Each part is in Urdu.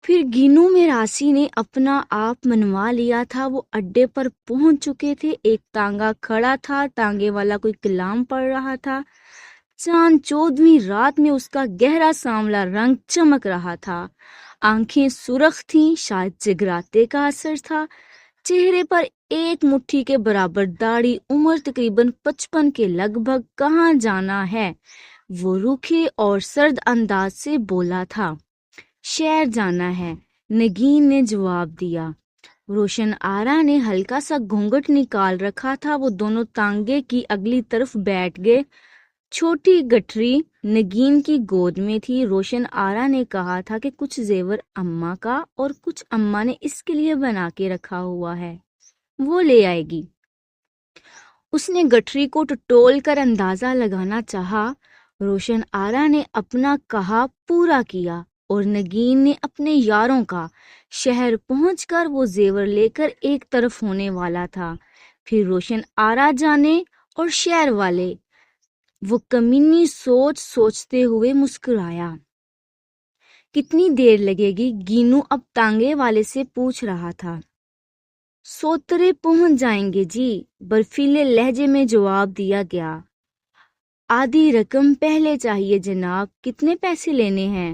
پھر گینو میں راسی نے اپنا آپ منوا لیا تھا۔ وہ اڈے پر پہنچ چکے تھے۔ ایک تانگا کھڑا تھا، تانگے والا کوئی کلام پڑھ رہا تھا۔ چاند 14ویں رات میں اس کا گہرا سانولا رنگ چمک رہا تھا۔ آنکھیں سرخ تھیں، شاید جگراتے کا اثر تھا۔ چہرے پر ایک مٹھی کے برابر داڑھی، عمر تقریباً 55 کے لگ بھگ۔ کہاں جانا ہے؟ وہ روکھے اور سرد انداز سے بولا تھا۔ شہر جانا ہے، نگین نے جواب دیا۔ روشن آرا نے ہلکا سا گھونگھٹ نکال رکھا تھا۔ وہ دونوں تانگے کی اگلی طرف بیٹھ گئے۔ چھوٹی گٹھری نگین کی گود میں تھی۔ روشن آرا نے کہا تھا کہ کچھ زیور اماں کا اور کچھ اماں نے اس کے لیے بنا کے رکھا ہوا ہے، وہ لے آئے گی۔ اس نے گٹھری کو ٹٹول کر اندازہ لگانا چاہا۔ روشن آرا نے اپنا کہا پورا کیا اور نگین نے اپنے یاروں کا۔ شہر پہنچ کر وہ زیور لے کر ایک طرف ہونے والا تھا۔ پھر روشن آرا جانے اور شہر والے۔ وہ کمینی سوچتے ہوئے مسکرایا۔ کتنی دیر لگے گی؟ گینو اب تانگے والے سے پوچھ رہا تھا۔ سوترے پہنچ جائیں گے جی، برفیلے لہجے میں جواب دیا گیا۔ آدھی رقم پہلے چاہیے جناب، کتنے پیسے لینے ہیں؟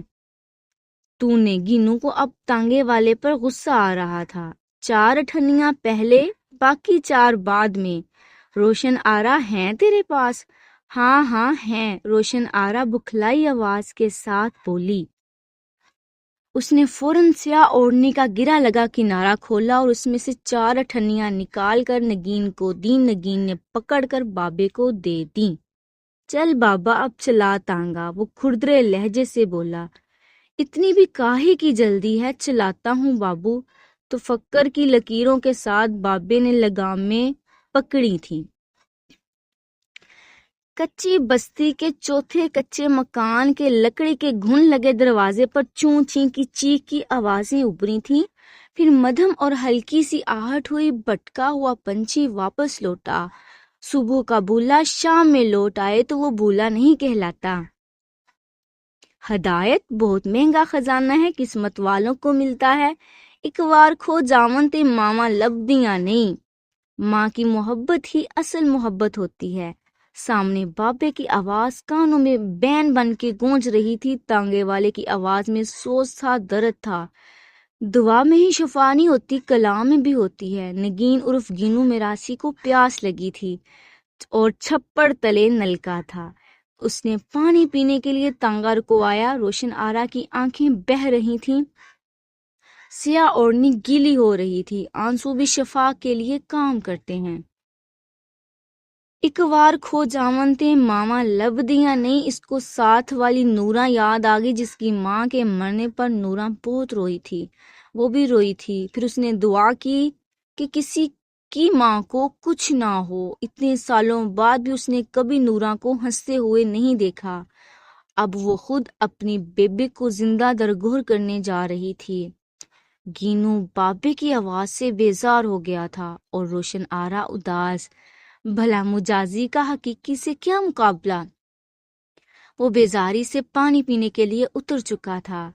تو نے گینو کو اب تانگے والے پر غصہ آ رہا تھا۔ 4 اٹھنیاں پہلے، باقی 4 بعد میں۔ روشن آرا ہیں تیرے پاس؟ ہاں ہاں ہیں، روشن آرا بکھلائی آواز کے ساتھ بولی۔ اس نے فوراً سیاہ اوڑھنی کا گرا لگا کنارہ کھولا اور اس میں سے 4 اٹھنیاں نکال کر نگین کو دیں۔ نگین نے پکڑ کر بابے کو دے دیں۔ چل بابا اب چلا تانگا، وہ کھردرے لہجے سے بولا۔ اتنی بھی کاہے کی جلدی ہے؟ چلاتا ہوں بابو۔ تو فکر کی لکیروں کے ساتھ بابے نے لگامیں پکڑی تھیں۔ کچی بستی کے چوتھے کچے مکان کے لکڑی کے گھن لگے دروازے پر چوں چیں کی چیخ کی آوازیں ابھری تھیں۔ پھر مدھم اور ہلکی سی آہٹ ہوئی۔ بھٹکا ہوا پنچھی واپس لوٹا۔ صبح کا بھولا شام میں لوٹ آئے تو وہ بھولا نہیں کہلاتا۔ ہدایت بہت مہنگا خزانہ ہے، قسمت والوں کو ملتا ہے۔ ایک وار کھو جاون تے ماما لبدیاں نہیں۔ ماں کی محبت ہی اصل محبت ہوتی ہے۔ سامنے بابے کی آواز کانوں میں بین بن کے گونج رہی تھی۔ تانگے والے کی آواز میں سوز تھا، درد تھا۔ دعا میں ہی شفا نہیں ہوتی، کلام میں بھی ہوتی ہے۔ نگین عرف گینو میراسی کو پیاس لگی تھی اور چھپڑ تلے نلکا تھا۔ اس نے پانی پینے کے لیے تانگا رکوایا۔ روشن آرا کی آنکھیں بہہ رہی تھیں، سیاہ اوڑھنی گیلی ہو رہی تھی۔ آنسو بھی شفا کے لیے کام کرتے ہیں۔ ایک وار کھو جاون تے ماما لبدیاں نہیں، اس کو ساتھ والی نوراں یاد آ گئی جس کی ماں کے مرنے پر نوراں بہت روئی تھی۔ وہ بھی روئی تھی۔ پھر اس نے دعا کی کہ کسی کی ماں کو کچھ نہ ہو۔ اتنے سالوں بعد بھی اس نے کبھی نوراں کو ہنستے ہوئے نہیں دیکھا۔ اب وہ خود اپنی بیبی کو زندہ درگور کرنے جا رہی تھی۔ گینو بابے کی آواز سے بیزار ہو گیا تھا اور روشن آرا اداس۔ بھلا مجازی کا حقیقی سے کیا مقابلہ؟ وہ بیزاری سے پانی پینے کے لیے اتر چکا تھا۔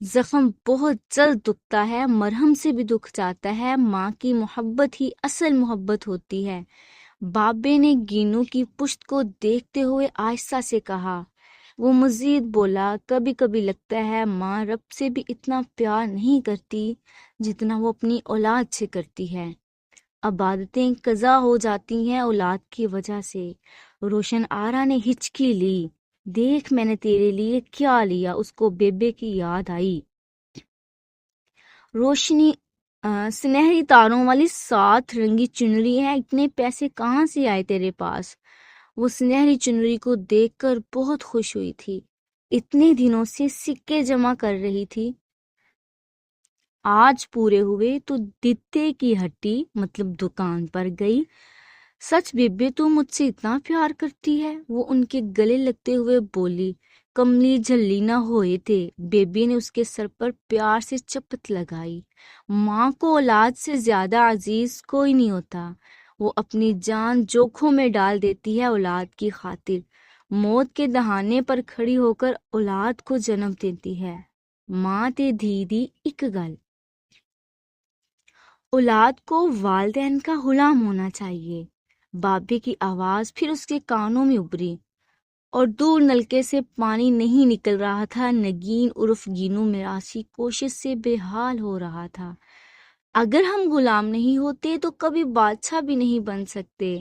زخم بہت جلد دکھتا ہے، مرہم سے بھی دکھ جاتا ہے۔ ماں کی محبت ہی اصل محبت ہوتی ہے۔ بابے نے گینو کی پشت کو دیکھتے ہوئے آہستہ سے کہا۔ وہ مزید بولا، کبھی کبھی لگتا ہے ماں رب سے بھی اتنا پیار نہیں کرتی جتنا وہ اپنی اولاد سے کرتی ہے۔ عبادتیں قضا ہو جاتی ہیں اولاد کی وجہ سے۔ روشن آرا نے ہچکی لی۔ دیکھ میں نے تیرے لیے کیا لیا۔ اس کو بیبے کی یاد آئی۔ روشنی سنہری تاروں والی 7 رنگی چنری ہے۔ اتنے پیسے کہاں سے آئے تیرے پاس؟ وہ سنہری چنری کو دیکھ کر بہت خوش ہوئی تھی۔ اتنے دنوں سے سکے جمع کر رہی تھی، آج پورے ہوئے تو دیتے کی ہٹی مطلب دکان پر گئی۔ سچ بیبے تو مجھ سے اتنا پیار کرتی ہے؟ وہ ان کے گلے لگتے ہوئے بولی۔ کملی جھلی نہ ہوئے تھے۔ بیبی نے اس کے سر پر پیار سے چپت لگائی۔ ماں کو اولاد سے زیادہ عزیز کوئی نہیں ہوتا۔ وہ اپنی جان جوکھوں میں ڈال دیتی ہے اولاد کی خاطر۔ موت کے دہانے پر کھڑی ہو کر اولاد کو جنم دیتی ہے۔ ماں تے دھی ایک گل۔ اولاد کو والدین کا غلام ہونا چاہیے۔ بابے کی آواز پھر اس کے کانوں میں ابھری، اور دور نلکے سے پانی نہیں نکل رہا تھا۔ نگین عرف گینو میراثی کوشش سے بے حال ہو رہا تھا۔ اگر ہم غلام نہیں ہوتے تو کبھی بادشاہ بھی نہیں بن سکتے،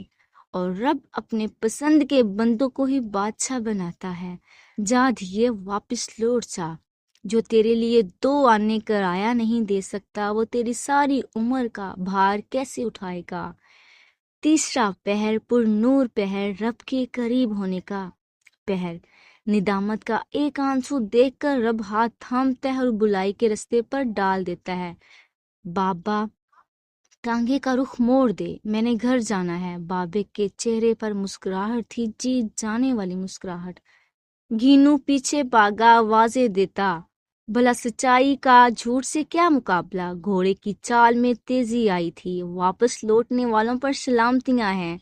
اور رب اپنے پسند کے بندوں کو ہی بادشاہ بناتا ہے۔ جا دھیے، واپس لوٹ جا۔ جو تیرے لیے 2 آنے کرایہ نہیں دے سکتا، وہ تیری ساری عمر کا بھار کیسے اٹھائے گا؟ تیسرا پہر، پر نور پہر، رب کے قریب ہونے کا پہر۔ ندامت کا ایک آنسو دیکھ کر رب ہاتھ تھامتا ہے اور بلائی کے رستے پر ڈال دیتا ہے۔ بابا، ٹانگے کا رخ موڑ دے، میں نے گھر جانا ہے۔ بابے کے چہرے پر مسکراہٹ تھی، جیت جانے والی مسکراہٹ۔ گھینو پیچھے بھاگا، آوازیں دیتا، بھلا سچائی کا جھوٹ سے کیا مقابلہ؟ گھوڑے کی چال میں تیزی آئی تھی۔ واپس لوٹنے والوں پر سلامتیاں ہیں۔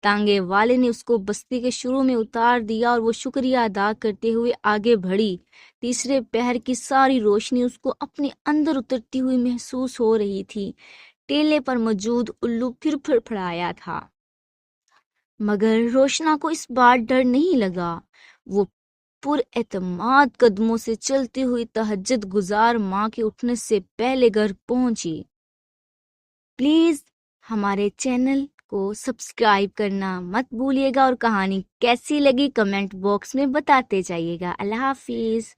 تانگے والے نے اس کو بستی کے شروع میں اتار دیا اور وہ شکریہ ادا کرتے ہوئے آگے بڑھی۔ تیسرے پہر کی ساری روشنی اس کو اپنے اندر اترتی ہوئی محسوس ہو رہی تھی۔ ٹیلے پر موجود الو پھر پھڑپھڑایا تھا، مگر روشنا کو اس بار ڈر نہیں لگا۔ وہ پر اعتماد قدموں سے چلتی ہوئی تہجد گزار ماں کے اٹھنے سے پہلے گھر پہنچی۔ پلیز ہمارے چینل کو سبسکرائب کرنا مت بھولیے گا، اور کہانی کیسی لگی کمنٹ باکس میں بتاتے جائیے گا۔ اللہ حافظ۔